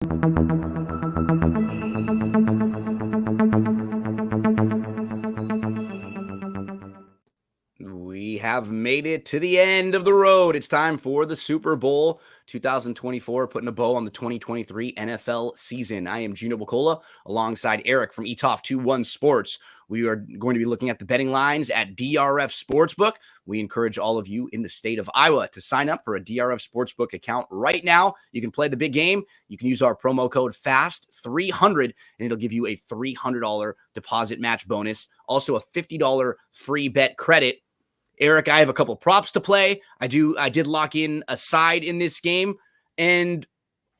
We have made it to the end of the road. It's time for the Super Bowl 2024, putting a bow on the 2023 NFL season. I am Gino Erik alongside Erik from ETOF21 Sports. We are going to be looking at the betting lines at DRF Sportsbook. We encourage all of you in the state of Iowa to sign up for a DRF Sportsbook account right now. You can play the big game. You can use our promo code FAST300, and it'll give you a $300 deposit match bonus. Also a $50 free bet credit. Erik, I have a couple props to play. I did lock in a side in this game. And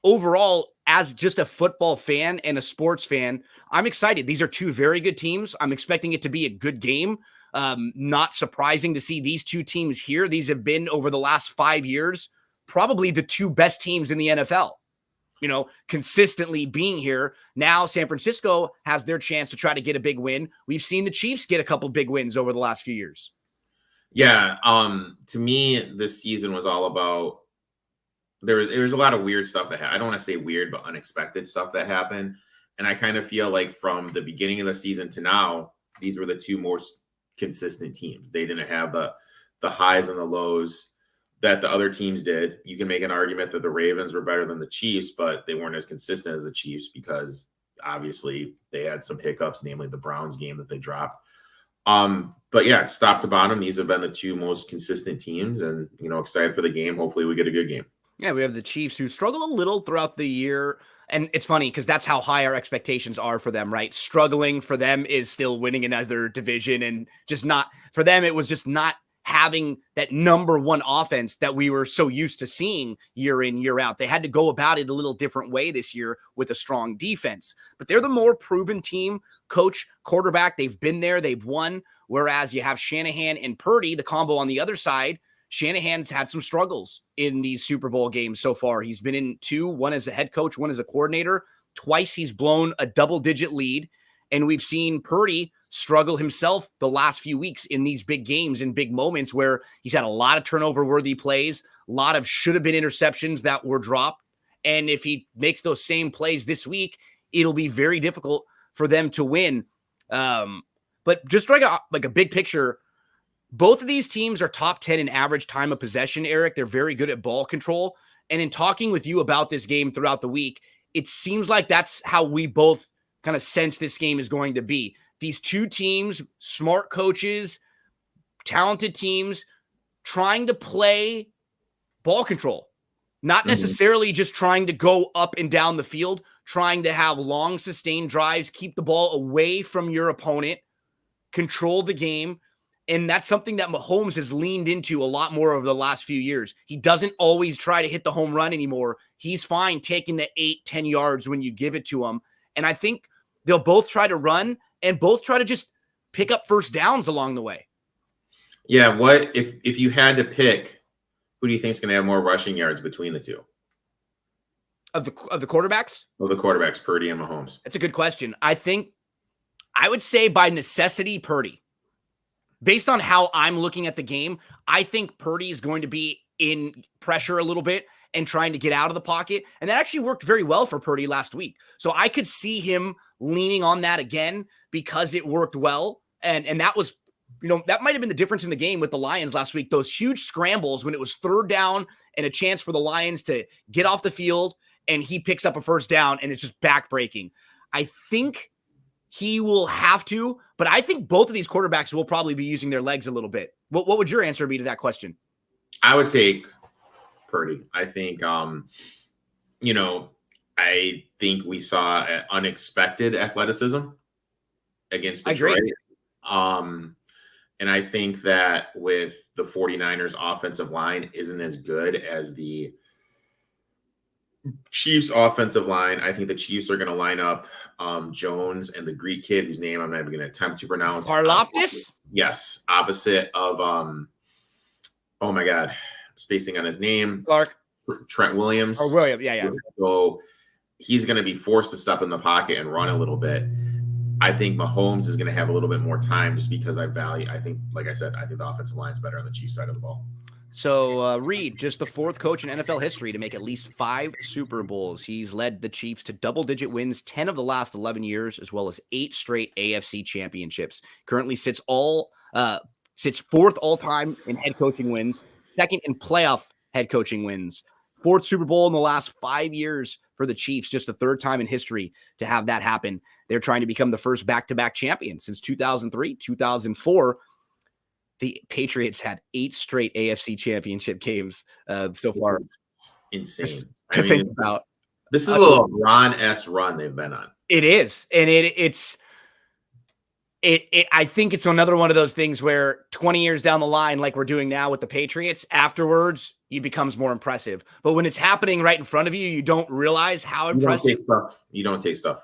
overall, as just a football fan and a sports fan, I'm excited. These are two very good teams. I'm expecting it to be a good game. Not surprising to see these two teams here. These have been, over the last 5 years, probably the two best teams in the NFL. Consistently being here. Now San Francisco has their chance to try to get a big win. We've seen the Chiefs get a couple big wins over the last few years. Yeah, to me, this season was all about there was a lot of weird stuff that I don't want to say weird, but unexpected stuff that happened. And I kind of feel like from the beginning of the season to now, these were the two most consistent teams. They didn't have the highs and the lows that the other teams did. You can make an argument that the Ravens were better than the Chiefs, but they weren't as consistent as the Chiefs because obviously they had some hiccups, namely the Browns game that they dropped. But yeah, it's top to bottom. These have been the two most consistent teams, and excited for the game. Hopefully we get a good game. Yeah, we have the Chiefs who struggle a little throughout the year. And it's funny because that's how high our expectations are for them, right? Struggling for them is still winning another division, and just not for them. It was just not having that number one offense that we were so used to seeing year in, year out. They had to go about it a little different way this year with a strong defense, but they're the more proven team. Coach, quarterback, they've been there, they've won. Whereas you have Shanahan and Purdy, the combo on the other side. Shanahan's had some struggles in these Super Bowl games so far. He's been in two, one as a head coach, one as a coordinator. Twice he's blown a double-digit lead, and we've seen Purdy struggle himself the last few weeks in these big games and big moments where he's had a lot of turnover-worthy plays, a lot of should-have-been interceptions that were dropped. And if he makes those same plays this week, it'll be very difficult for them to win. But just like a big picture, both of these teams are top 10 in average time of possession, Erik. They're very good at ball control. And in talking with you about this game throughout the week, it seems like that's how we both kind of sense this game is going to be. These two teams, smart coaches, talented teams, trying to play ball control. Not necessarily just trying to go up and down the field, trying to have long, sustained drives, keep the ball away from your opponent, control the game. And that's something that Mahomes has leaned into a lot more over the last few years. He doesn't always try to hit the home run anymore. He's fine taking the 8-10 yards when you give it to him. And I think they'll both try to run and both try to just pick up first downs along the way. Yeah, what if you had to pick, who do you think is going to have more rushing yards between the two? Of the quarterbacks? Of the quarterbacks, Purdy and Mahomes. That's a good question. I would say by necessity, Purdy. Based on how I'm looking at the game, I think Purdy is going to be in pressure a little bit and trying to get out of the pocket. And that actually worked very well for Purdy last week. So I could see him leaning on that again because it worked well. And that was, that might have been the difference in the game with the Lions last week. Those huge scrambles when it was third down and a chance for the Lions to get off the field, and he picks up a first down and it's just backbreaking. I think he will have to, but I think both of these quarterbacks will probably be using their legs a little bit. What would your answer be to that question? I would take Purdy. I think, I think we saw unexpected athleticism against Detroit. And I think that with the 49ers offensive line isn't as good as the Chiefs offensive line. I think the Chiefs are going to line up Jones and the Greek kid whose name I'm not even going to attempt to pronounce. Karlaftis? Yes. Opposite of, oh my God, spacing on his name. Clark. Trent Williams. Or William, yeah. So he's going to be forced to step in the pocket and run a little bit. I think Mahomes is going to have a little bit more time just because I think, like I said, I think the offensive line is better on the Chiefs side of the ball. So, Reed, just the fourth coach in NFL history to make at least 5 Super Bowls. He's led the Chiefs to double-digit wins 10 of the last 11 years, as well as 8 straight AFC championships. Currently sits fourth all-time in head coaching wins, second in playoff head coaching wins, fourth Super Bowl in the last 5 years for the Chiefs, just the third time in history to have that happen. They're trying to become the first back-to-back champion since 2003, 2004. The Patriots had 8 straight AFC championship games so far. Insane to think about. This is a little LeBron-esque run they've been on. It is. And I think it's another one of those things where 20 years down the line, like we're doing now with the Patriots, afterwards, it becomes more impressive. But when it's happening right in front of you, you don't realize how impressive. You don't take stuff.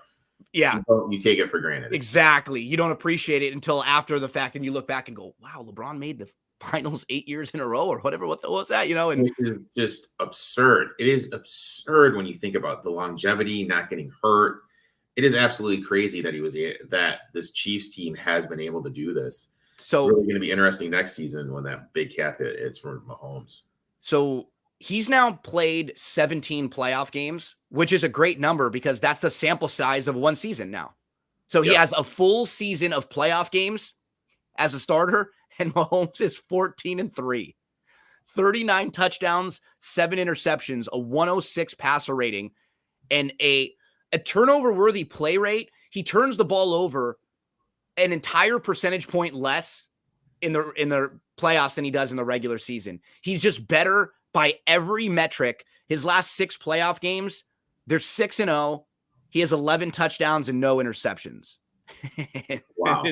Yeah. You take it for granted. Exactly. You don't appreciate it until after the fact, and you look back and go, wow, LeBron made the finals 8 years in a row or whatever. What was that? And it is just absurd. It is absurd when you think about the longevity, not getting hurt. It is absolutely crazy that this Chiefs team has been able to do this. So really going to be interesting next season when that big cap hits for Mahomes. So he's now played 17 playoff games, which is a great number because that's the sample size of one season now. So he has a full season of playoff games as a starter, and Mahomes is 14-3. 39 touchdowns, 7 interceptions, a 106 passer rating, and a turnover-worthy play rate. He turns the ball over an entire percentage point less in the playoffs than he does in the regular season. He's just better by every metric. His last 6 playoff games, they're 6-0. He has 11 touchdowns and no interceptions. Wow.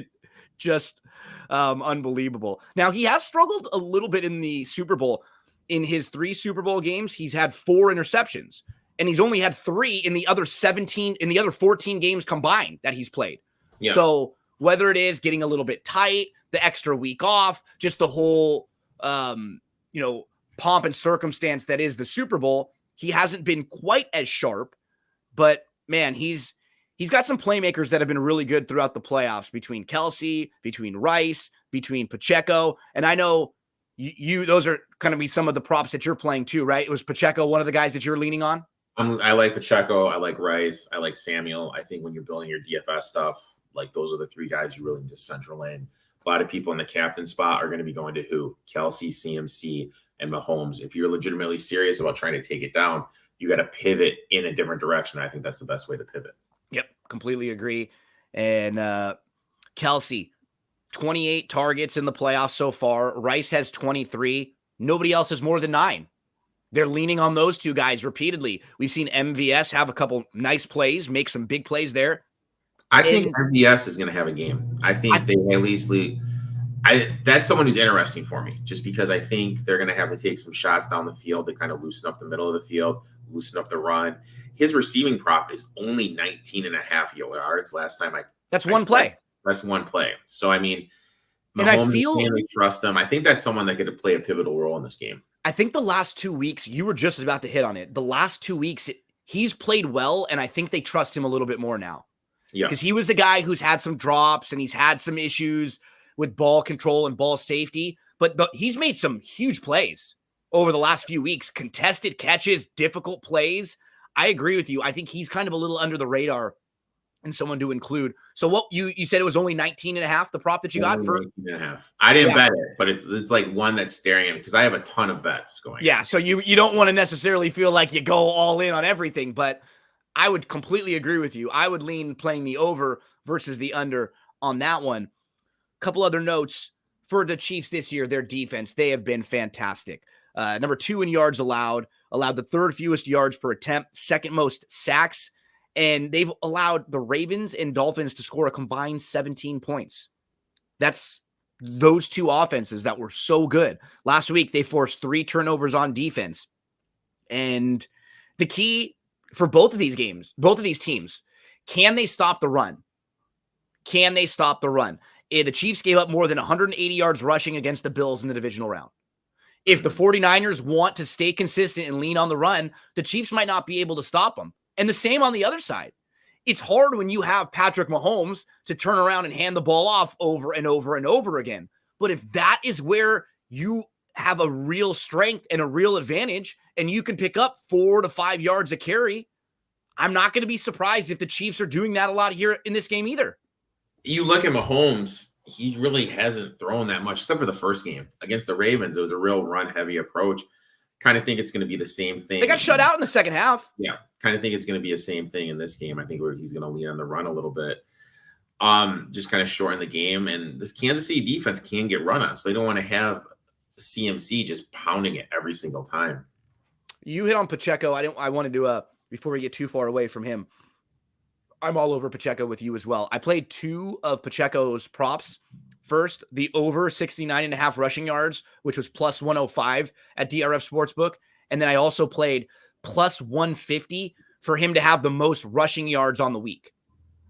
Just unbelievable. Now, he has struggled a little bit in the Super Bowl. In his 3 Super Bowl games, he's had 4 interceptions, and he's only had 3 in the other 14 games combined that he's played. Yeah. So whether it is getting a little bit tight, the extra week off, just the whole, pomp and circumstance that is the Super Bowl, he hasn't been quite as sharp, but man, he's got some playmakers that have been really good throughout the playoffs between Kelce, between Rice, between Pacheco. And I know you those are going to be some of the props that you're playing too, right? Was Pacheco one of the guys that you're leaning on? I like Pacheco. I like Rice. I like Samuel. I think when you're building your DFS stuff, like those are the 3 guys you really need to central in. A lot of people in the captain spot are going to be going to who? Kelce, CMC, and Mahomes. If you're legitimately serious about trying to take it down, you got to pivot in a different direction. I think that's the best way to pivot. Yep, completely agree. And Kelce, 28 targets in the playoffs so far. Rice has 23. Nobody else has more than 9. They're leaning on those 2 guys repeatedly. We've seen MVS have a couple nice plays, make some big plays there. I think MVS is going to have a game. I think they at least that's someone who's interesting for me, just because I think they're going to have to take some shots down the field to kind of loosen up the middle of the field, loosen up the run. His receiving prop is only 19.5 yards last time That's one play. That's one play. So, I mean, and I feel really trust them. I think that's someone that could play a pivotal role in this game. I think the last 2 weeks, you were just about to hit on it. The last 2 weeks, he's played well, and I think they trust him a little bit more now. Yeah. Because he was a guy who's had some drops, and he's had some issues with ball control and ball safety, but he's made some huge plays over the last few weeks. Contested catches, difficult plays. I agree with you. I think he's kind of a little under the radar and someone to include. So what you said it was only 19.5, the prop that you got for 19.5. I didn't bet it, but it's like one that's staring at me because I have a ton of bets going. Yeah. So you don't want to necessarily feel like you go all in on everything, but I would completely agree with you. I would lean playing the over versus the under on that one. Couple other notes for the Chiefs this year, their defense, they have been fantastic. Number 2 in yards allowed the 3rd fewest yards per attempt, 2nd most sacks, and they've allowed the Ravens and Dolphins to score a combined 17 points. That's those 2 offenses that were so good. Last week, they forced 3 turnovers on defense. And the key for both of these teams, can they stop the run? Can they stop the run? The Chiefs gave up more than 180 yards rushing against the Bills in the divisional round. If the 49ers want to stay consistent and lean on the run, the Chiefs might not be able to stop them. And the same on the other side. It's hard when you have Patrick Mahomes to turn around and hand the ball off over and over and over again. But if that is where you have a real strength and a real advantage, and you can pick up 4 to 5 yards a carry, I'm not going to be surprised if the Chiefs are doing that a lot here in this game either. You look at Mahomes, he really hasn't thrown that much, except for the first game against the Ravens. It was a real run-heavy approach. Kind of think it's going to be the same thing. They got shut out in the second half. Yeah, kind of think it's going to be the same thing in this game. I think he's going to lean on the run a little bit. Just kind of shorten the game. And this Kansas City defense can get run on, so they don't want to have CMC just pounding it every single time. You hit on Pacheco. I wanted to, before we get too far away from him, I'm all over Pacheco with you as well. I played 2 of Pacheco's props. First, the over 69.5 rushing yards, which was plus 105 at DRF Sportsbook. And then I also played plus 150 for him to have the most rushing yards on the week.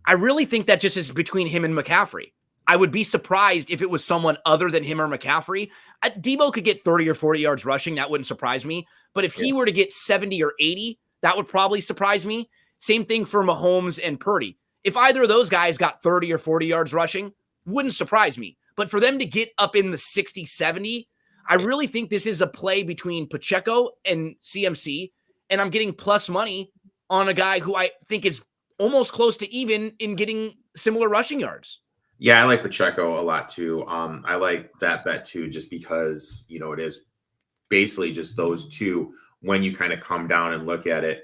I really think that just is between him and McCaffrey. I would be surprised if it was someone other than him or McCaffrey. Debo could get 30 or 40 yards rushing. That wouldn't surprise me. But if he were to get 70 or 80, that would probably surprise me. Same thing for Mahomes and Purdy. If either of those guys got 30 or 40 yards rushing, wouldn't surprise me. But for them to get up in the 60, 70, I really think this is a play between Pacheco and CMC. And I'm getting plus money on a guy who I think is almost close to even in getting similar rushing yards. Yeah, I like Pacheco a lot too. I like that bet too, just because, it is basically just those two when you kind of come down and look at it.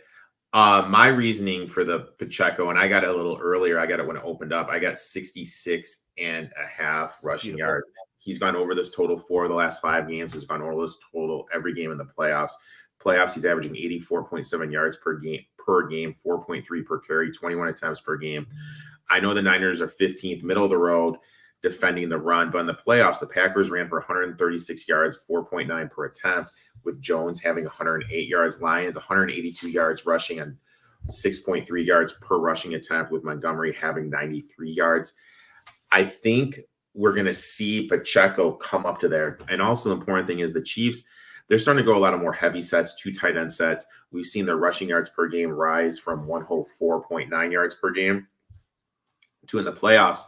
My reasoning for the Pacheco, and I got it a little earlier, I got it when it opened up. I got 66.5 rushing yards. He's gone over this total 4 of the last 5 games. He's gone over this total every game in the playoffs. He's averaging 84.7 yards per game, 4.3 per carry, 21 attempts per game. I know the Niners are 15th, middle of the road, defending the run, but in the playoffs, the Packers ran for 136 yards, 4.9 per attempt, with Jones having 108 yards, Lions 182 yards rushing and 6.3 yards per rushing attempt, with Montgomery having 93 yards. I think we're going to see Pacheco come up to there. And also the important thing is the Chiefs, they're starting to go a lot of more heavy sets, 2 tight end sets. We've seen their rushing yards per game rise from 104.9 yards per game to, in the playoffs,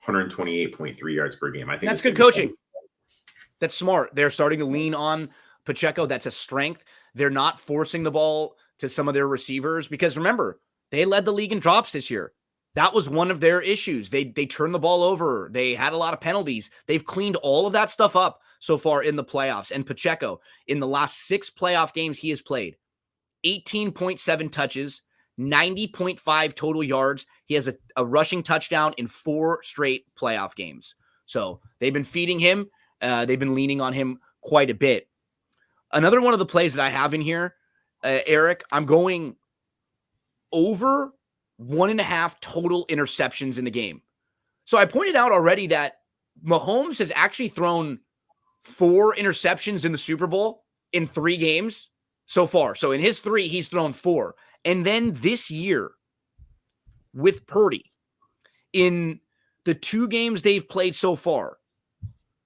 128.3 yards per game. I think that's good coaching. That's smart. They're starting to lean on Pacheco. That's a strength. They're not forcing the ball to some of their receivers because, remember, they led the league in drops this year. That was one of their issues. They turned the ball over. They had a lot of penalties. They've cleaned all of that stuff up so far in the playoffs. And Pacheco, in the last 6 playoff games he has played, 18.7 touches, 90.5 total yards. He has a rushing touchdown in 4 straight playoff games. So they've been feeding him. They've been leaning on him quite a bit. Another one of the plays that I have in here, Eric, I'm going over 1.5 total interceptions in the game. So I pointed out already that Mahomes has actually thrown 4 interceptions in the Super Bowl in 3 games so far. So in his 3, he's thrown 4. And then this year with Purdy, in the 2 games they've played so far,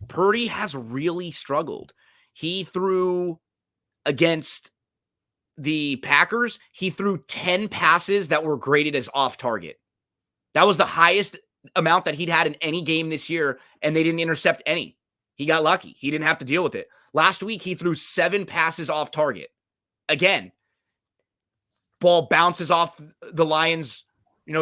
Purdy has really struggled. He threw against the Packers, he threw 10 passes that were graded as off target. That was the highest amount that he'd had in any game this year, and they didn't intercept any. He got lucky. He didn't have to deal with it. Last week, he threw 7 passes off target. Again, ball bounces off the Lions,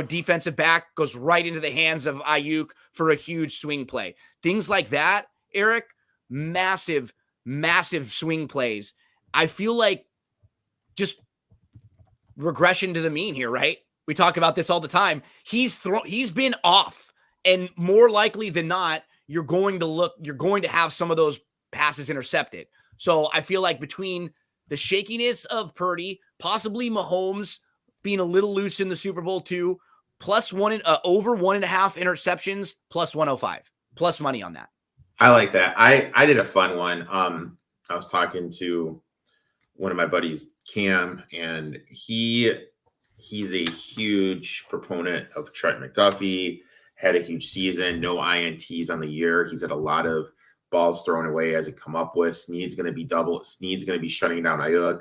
defensive back, goes right into the hands of Ayuk for a huge swing play. Things like that, Eric, massive, massive swing plays. I feel like just regression to the mean here, right? We talk about this all the time. He's been off, and more likely than not, you're going to have some of those passes intercepted. So I feel like between the shakiness of Purdy, possibly Mahomes being a little loose in the Super Bowl too, plus over 1.5 interceptions, plus 105, plus money on that. I like that. I did a fun one. I was talking to one of my buddies, Cam, and he's a huge proponent of Trent McDuffie, had a huge season, no INTs on the year. He's had a lot of balls thrown away as it come up with. Snead's going to be Snead's going to be shutting down Ayuk.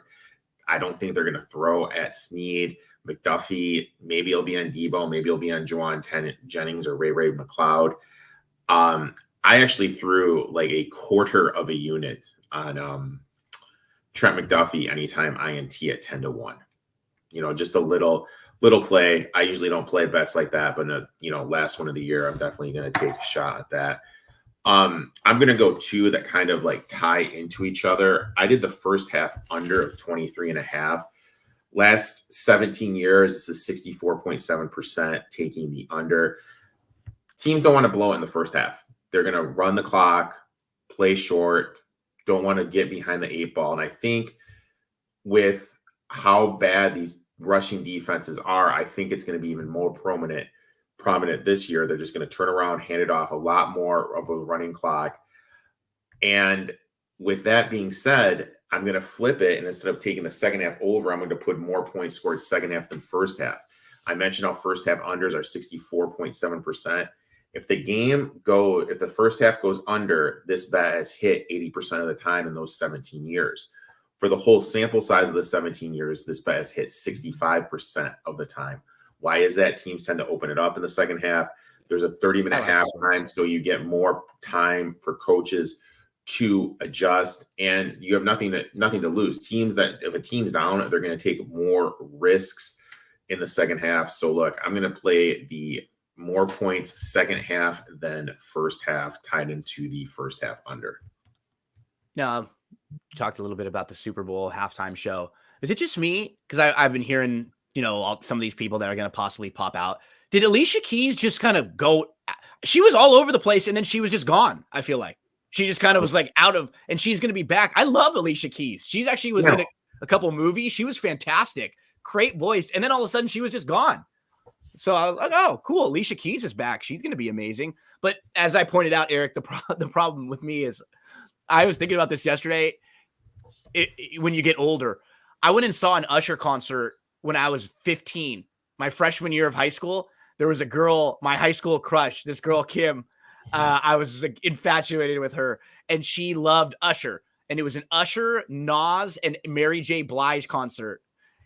I don't think they're going to throw at Snead. McDuffie, maybe he'll be on Debo, maybe he'll be on Juwan Jennings or Ray McLeod. I actually threw like a quarter of a unit on Trent McDuffie anytime INT at 10-1. Just a little play. I usually don't play bets like that, but last one of the year, I'm definitely going to take a shot at that. I'm going to go two that kind of like tie into each other. I did the first half under of 23.5. Last 17 years, this is 64.7% taking the under. Teams don't want to blow it in the first half. They're going to run the clock, play short, don't want to get behind the 8 ball. And I think with how bad these rushing defenses are, I think it's going to be even more prominent this year. They're just going to turn around, hand it off, a lot more of a running clock. And with that being said, I'm going to flip it, and instead of taking the second half over, I'm going to put more points scored second half than first half. I mentioned how first half unders are 64.7%. If the first half goes under, this bet has hit 80% of the time in those 17 years. For the whole sample size of the 17 years, this bet has hit 65% of the time. Why is that? Teams tend to open it up in the second half. There's a 30-minute halftime, so you get more time for coaches to adjust, and you have nothing to lose. If a team's down, they're going to take more risks in the second half. So look, I'm going to play the more points second half than first half, tied into the first half under. Now, you talked a little bit about the Super Bowl halftime show. Is it just me? Because I've been hearing, some of these people that are going to possibly pop out. Did Alicia Keys just kind of go? She was all over the place, and then she was just gone. I feel like she just kind of was like out of, and she's going to be back. I love Alicia Keys. She actually was in a couple movies. She was fantastic, great voice, and then all of a sudden she was just gone. So I was like, oh, cool. Alicia Keys is back. She's going to be amazing. But as I pointed out, Eric, the problem with me is I was thinking about this yesterday. When you get older, I went and saw an Usher concert when I was 15, my freshman year of high school. There was a girl, my high school crush, this girl, Kim. I was infatuated with her, and she loved Usher. And it was an Usher, Nas, and Mary J. Blige concert.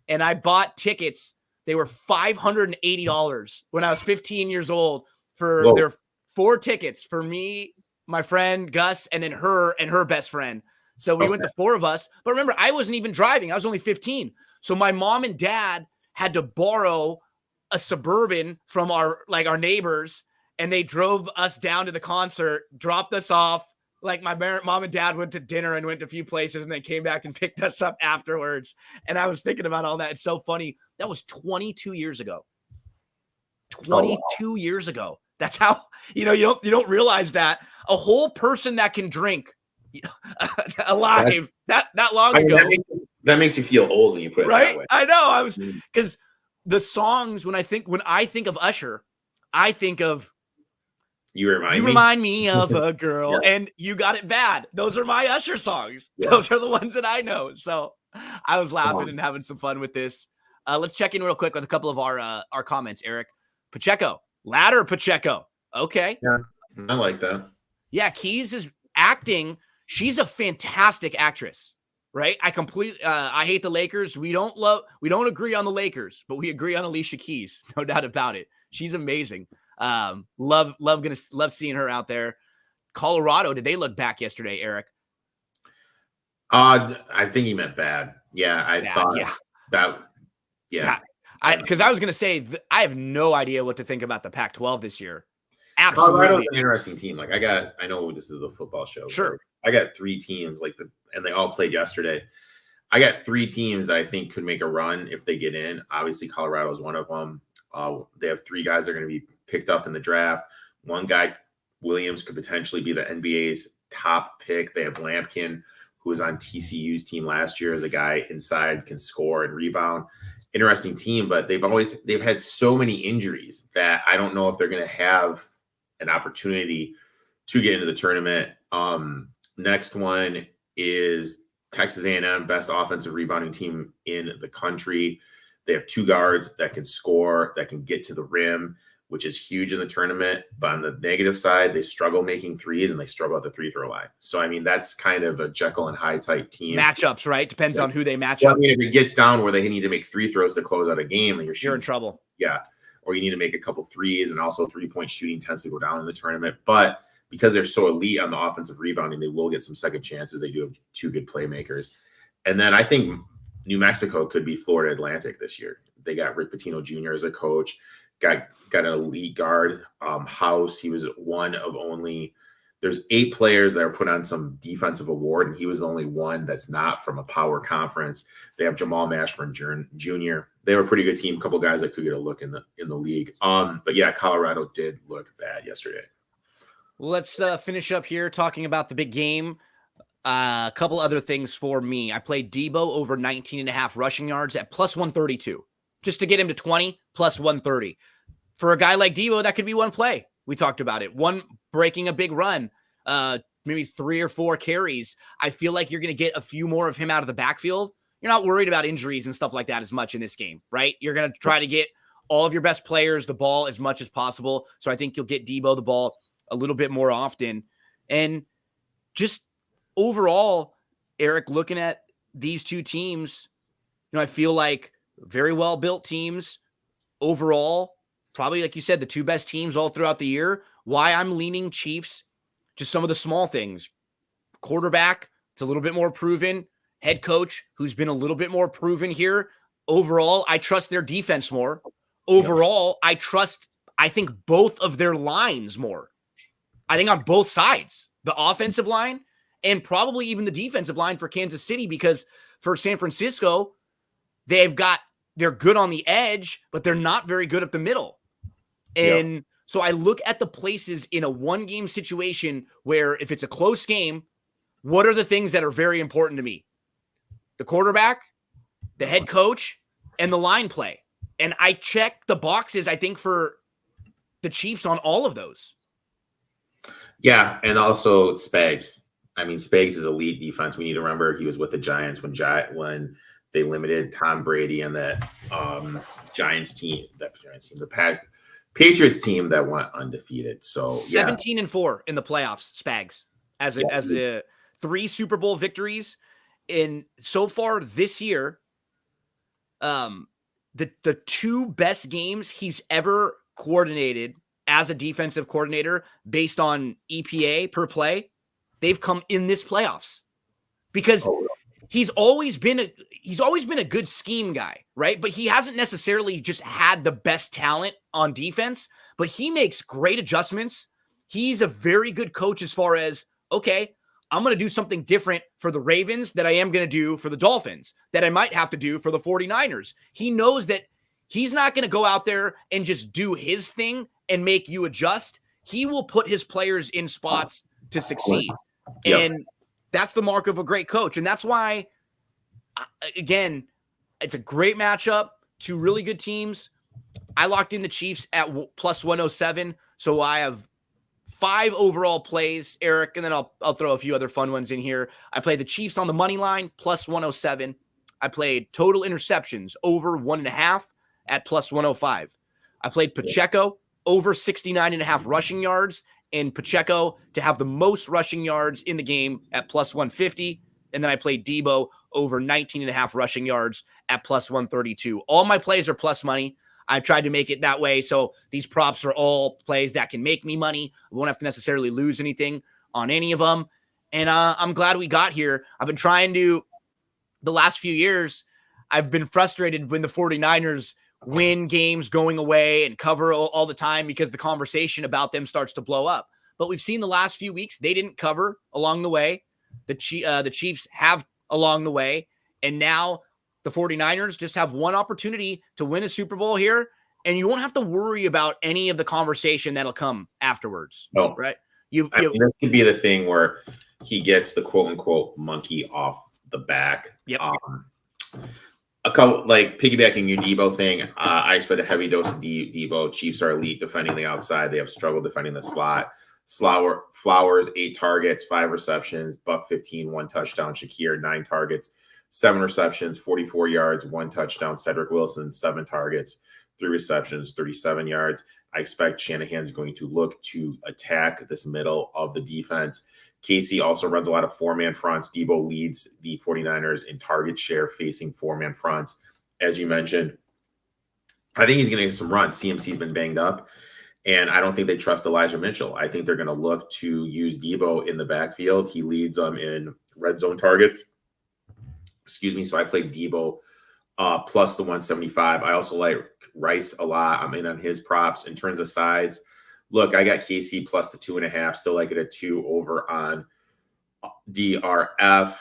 And I bought tickets. They were $580 when I was 15 years old for their 4 tickets for me, my friend Gus, and then her and her best friend. So we went, the 4 of us. But remember, I wasn't even driving. I was only 15. So my mom and dad had to borrow a Suburban from our neighbors, and they drove us down to the concert, dropped us off. Like my mom and dad went to dinner and went to a few places, and they came back and picked us up afterwards. And I was thinking about all that. It's so funny. That was 22 years ago. 22 years ago. That's how, you don't realize that a whole person that can drink alive that long ago. That makes you feel old when you put it that way. I know. I was, because the songs, when I think of Usher, I think of You Remind Me of a Girl, and You Got It Bad. Those are my Usher songs. Yeah. Those are the ones that I know. So I was laughing and having some fun with this. Let's check in real quick with a couple of our comments, Eric. Pacheco, Ladder Pacheco. Okay. Yeah, I like that. Yeah, Keys is acting. She's a fantastic actress, right? I hate the Lakers. We don't agree on the Lakers, but we agree on Alicia Keys. No doubt about it. She's amazing. Love seeing her out there. Colorado, did they look back yesterday, Eric? I think he meant bad. Yeah, I thought that. Yeah, because I was gonna say I have no idea what to think about the Pac-12 this year. Absolutely, Colorado's an interesting team. Like I know this is a football show. Sure, I got 3 teams and they all played yesterday. I got 3 teams that I think could make a run if they get in. Obviously, Colorado is one of them. They have 3 guys that are going to be picked up in the draft. One guy, Williams, could potentially be the NBA's top pick. They have Lampkin, who was on TCU's team last year as a guy inside, can score and rebound. Interesting team, but they've had so many injuries that I don't know if they're going to have an opportunity to get into the tournament. Next one is Texas A&M, best offensive rebounding team in the country. They have 2 guards that can score, that can get to the rim, which is huge in the tournament. But on the negative side, they struggle making threes and they struggle at the free throw line. So, I mean, that's kind of a Jekyll and Hyde type team. Matchups, right? Depends on who they match up. I mean, if it gets down where they need to make free throws to close out a game, then you're in trouble. Yeah. Or you need to make a couple threes, and also 3-point shooting tends to go down in the tournament. But because they're so elite on the offensive rebounding, they will get some second chances. They do have 2 good playmakers. And then I think New Mexico could be Florida Atlantic this year. They got Rick Pitino Jr. as a coach, got an elite guard, House. He was one of only, there's 8 players that are put on some defensive award, and he was the only one that's not from a power conference. They have Jamal Mashburn Jr. They have a pretty good team, a couple guys that could get a look in the league. But yeah, Colorado did look bad yesterday. Let's finish up here talking about the big game. A couple other things for me. I played Debo over 19.5 rushing yards at plus 132, just to get him to 20 plus 130. For a guy like Debo, that could be one play. We talked about it. One breaking a big run, maybe 3 or 4 carries. I feel like you're going to get a few more of him out of the backfield. You're not worried about injuries and stuff like that as much in this game, right? You're going to try to get all of your best players the ball as much as possible. So I think you'll get Debo the ball a little bit more often. And just overall, Eric, looking at these two teams, I feel like very well-built teams overall. Probably, like you said, the 2 best teams all throughout the year. Why I'm leaning Chiefs, just some of the small things. Quarterback, it's a little bit more proven. Head coach, who's been a little bit more proven here. Overall, I trust their defense more. Overall, I think both of their lines more. I think on both sides, the offensive line and probably even the defensive line for Kansas City, because for San Francisco, they're good on the edge, but they're not very good at the middle. And so I look at the places in a 1-game situation where if it's a close game, what are the things that are very important to me? The quarterback, the head coach, and the line play. And I check the boxes, I think, for the Chiefs on all of those. Yeah, and also Spags. I mean, Spags is elite defense. We need to remember he was with the Giants when they limited Tom Brady and that Giants team, the Patriots team that went undefeated. So 17-4 in the playoffs, Spags, as a 3 Super Bowl victories. In so far this year, the 2 best games he's ever coordinated as a defensive coordinator based on EPA per play, they've come in this playoffs, because he's always been a good scheme guy, right? But he hasn't necessarily just had the best talent on defense, but he makes great adjustments. He's a very good coach as far as, okay, I'm going to do something different for the Ravens that I am going to do for the Dolphins, that I might have to do for the 49ers. He knows that he's not going to go out there and just do his thing and make you adjust. He will put his players in spots to succeed. And that's the mark of a great coach. And that's why, again, it's a great matchup. 2 really good teams. I locked in the Chiefs at plus 107. So I have 5 overall plays, Eric, and then I'll throw a few other fun ones in here. I played the Chiefs on the money line, plus 107. I played total interceptions over 1.5 at plus 105. I played Pacheco over 69.5 rushing yards, and Pacheco to have the most rushing yards in the game at plus 150. And then I played Debo over 19.5 rushing yards at plus 132. All my plays are plus money. I've tried to make it that way. So these props are all plays that can make me money. I won't have to necessarily lose anything on any of them. And I'm glad we got here. I've been trying to, the last few years, I've been frustrated when the 49ers win games going away and cover all the time, because the conversation about them starts to blow up. But we've seen the last few weeks, they didn't cover along the way. The Chiefs have along the way. And now the 49ers just have one opportunity to win a Super Bowl here, and you won't have to worry about any of the conversation that'll come afterwards. No. Right? This could be the thing where he gets the quote-unquote monkey off the back. Yep. A couple, like piggybacking your Debo thing, I expect a heavy dose of Debo. Chiefs are elite defending the outside. They have struggled defending the slot. Flowers, 8 targets, 5 receptions, Buck 15, 1 touchdown. Shakir, 9 targets, 7 receptions, 44 yards, 1 touchdown. Cedric Wilson, 7 targets, 3 receptions, 37 yards. I expect Shanahan's going to look to attack this middle of the defense. Casey also runs a lot of 4-man fronts. Debo leads the 49ers in target share facing 4-man fronts. As you mentioned, I think he's going to get some runs. CMC's been banged up. And I don't think they trust Elijah Mitchell. I think they're going to look to use Debo in the backfield. He leads them in red zone targets. Excuse me. So I played Debo plus the 175. I also like Rice a lot. I'm in on his props in terms of sides. Look, I got KC plus the 2.5. Still like it at 2 over on DRF.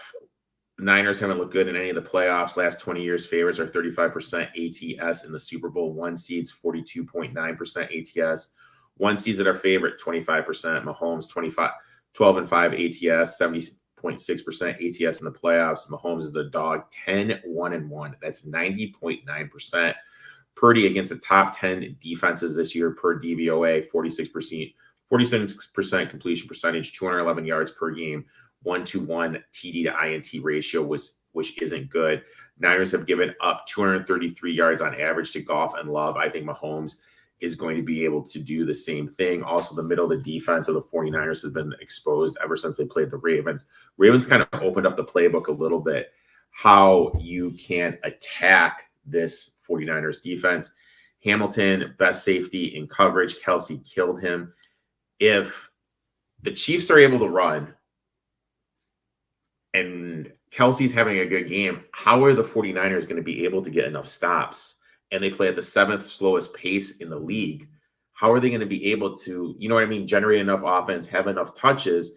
Niners haven't looked good in any of the playoffs. Last 20 years, favorites are 35% ATS in the Super Bowl. One seeds 42.9% ATS. One seeds that are favorite 25%. Mahomes 12-5 ATS, 70.6% ATS in the playoffs. Mahomes is the dog 10-1-1. That's 90.9%. Purdy against the top 10 defenses this year per DVOA, 46% completion percentage, 211 yards per game. 1-to-1 TD to INT ratio which isn't good. Niners have given up 233 yards on average to Goff and Love. I think Mahomes is going to be able to do the same thing. Also, the middle of the defense of the 49ers has been exposed ever since they played the Ravens. Ravens kind of opened up the playbook a little bit, how you can attack this 49ers defense. Hamilton, best safety in coverage. Kelsey killed him. If the Chiefs are able to run, and Kelsey's having a good game, how are the 49ers going to be able to get enough stops? And they play at the 7th slowest pace in the league. How are they going to be able to, generate enough offense, have enough touches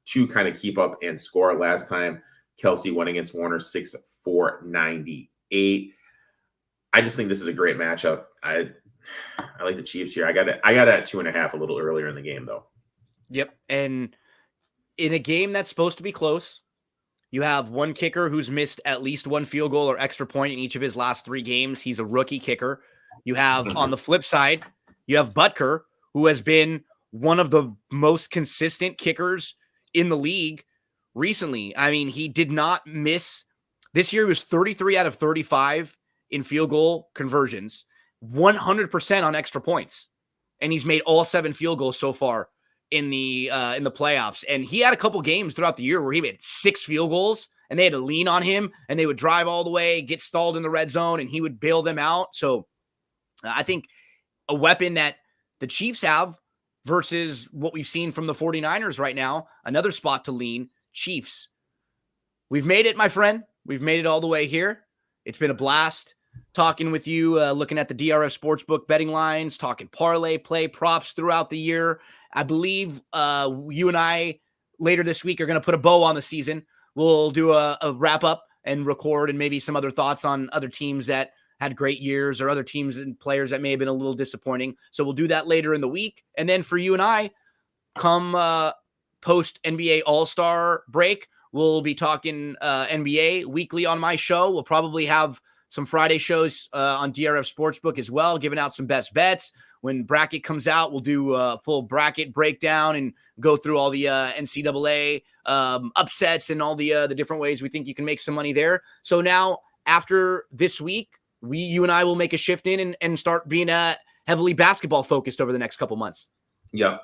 to kind of keep up and score? Last time, Kelsey went against Warner 6-4-98. I just think this is a great matchup. I like the Chiefs here. I got it at 2.5 a little earlier in the game, though. Yep. And in a game that's supposed to be close, you have one kicker who's missed at least one field goal or extra point in each of his last 3 games. He's a rookie kicker. You have, on the flip side, you have Butker, who has been one of the most consistent kickers in the league recently. I mean, he did not miss. This year, he was 33 out of 35 in field goal conversions, 100% on extra points. And he's made all 7 field goals so far in the playoffs. And he had a couple games throughout the year where he made 6 field goals and they had to lean on him and they would drive all the way, get stalled in the red zone, and he would bail them out. So I think a weapon that the Chiefs have versus what we've seen from the 49ers right now, another spot to lean, Chiefs. We've made it, my friend. We've made it all the way here. It's been a blast talking with you, looking at the DRF Sportsbook betting lines, talking parlay, play, props throughout the year. I believe you and I later this week are going to put a bow on the season. We'll do a wrap up and record and maybe some other thoughts on other teams that had great years or other teams and players that may have been a little disappointing. So we'll do that later in the week. And then for you and I, come post NBA All-Star break, we'll be talking NBA weekly on my show. We'll probably have some Friday shows on DRF Sportsbook as well, giving out some best bets. When bracket comes out, we'll do a full bracket breakdown and go through all the NCAA upsets and all the different ways we think you can make some money there. So now, after this week, you and I will make a shift in and start being heavily basketball focused over the next couple months. Yep.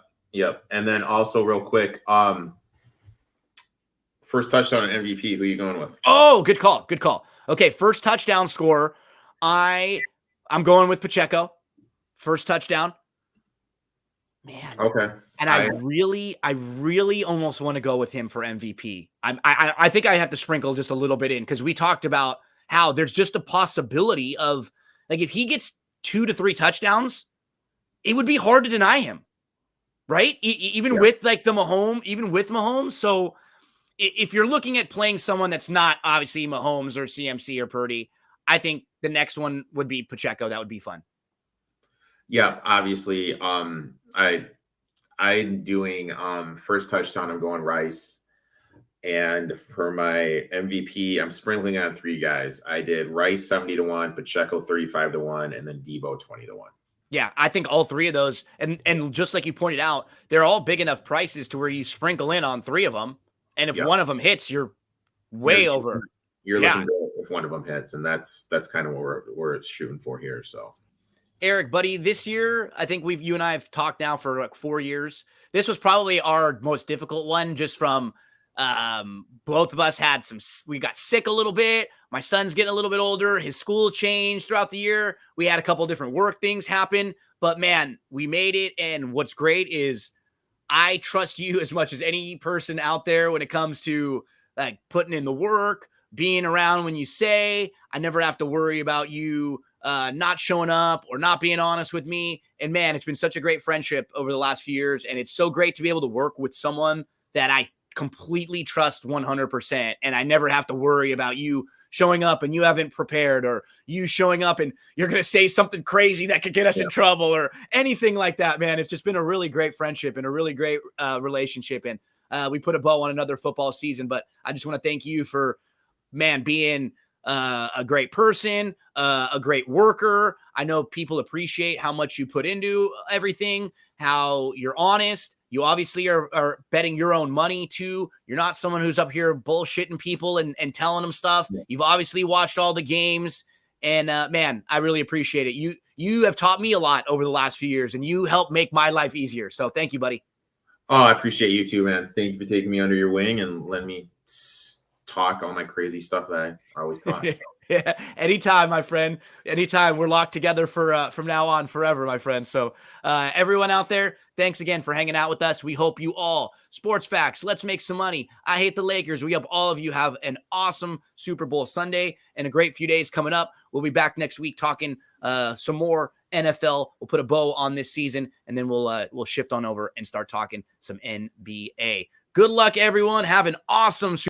And then also real quick, first touchdown on MVP, who are you going with? Oh, good call. Okay, first touchdown scorer. I'm going with Pacheco. First touchdown. Man. Okay. And I really almost want to go with him for MVP. I think I have to sprinkle just a little bit in because we talked about how there's just a possibility of, like, if he gets 2 to 3 touchdowns, it would be hard to deny him, right? Even with like the Mahomes. So if you're looking at playing someone that's not obviously Mahomes or CMC or Purdy, I think the next one would be Pacheco. That would be fun. Yeah, obviously. I'm doing first touchdown. I'm going Rice, and for my MVP, I'm sprinkling on 3 guys. I did Rice 70-1, Pacheco 35-1, and then Debo 20-1. Yeah, I think all 3 of those, and just like you pointed out, they're all big enough prices to where you sprinkle in on 3 of them, and if one of them hits, you're way over. You're looking good if one of them hits, and that's kind of what we're shooting for here. So. Eric, buddy, this year, I think you and I have talked now for like 4 years. This was probably our most difficult one just from Both of us had we got sick a little bit. My son's getting a little bit older. His school changed throughout the year. We had a couple different work things happen, but man, we made it. And what's great is I trust you as much as any person out there when it comes to like putting in the work, being around when you say. I never have to worry about you not showing up or not being honest with me. And man, it's been such a great friendship over the last few years. And it's so great to be able to work with someone that I completely trust 100%. And I never have to worry about you showing up and you haven't prepared, or you showing up and you're going to say something crazy that could get us in trouble or anything like that, man. It's just been a really great friendship and a really great relationship. And we put a bow on another football season, but I just want to thank you for, man, being a great person, a great worker. I know people appreciate how much you put into everything, how you're honest. You obviously are betting your own money too. You're not someone who's up here bullshitting people and telling them stuff. Yeah. You've obviously watched all the games, and man, I really appreciate it. You have taught me a lot over the last few years, and you helped make my life easier. So thank you, buddy. Oh, I appreciate you too, man. Thank you for taking me under your wing and letting me talk all my crazy stuff that I always talk. So. Yeah, anytime, my friend. Anytime. We're locked together for from now on forever, my friend. So everyone out there, thanks again for hanging out with us. We hope you all, Sports Facts, let's make some money. I hate the Lakers. We hope all of you have an awesome Super Bowl Sunday and a great few days coming up. We'll be back next week talking some more NFL. We'll put a bow on this season, and then we'll shift on over and start talking some NBA. Good luck, everyone. Have an awesome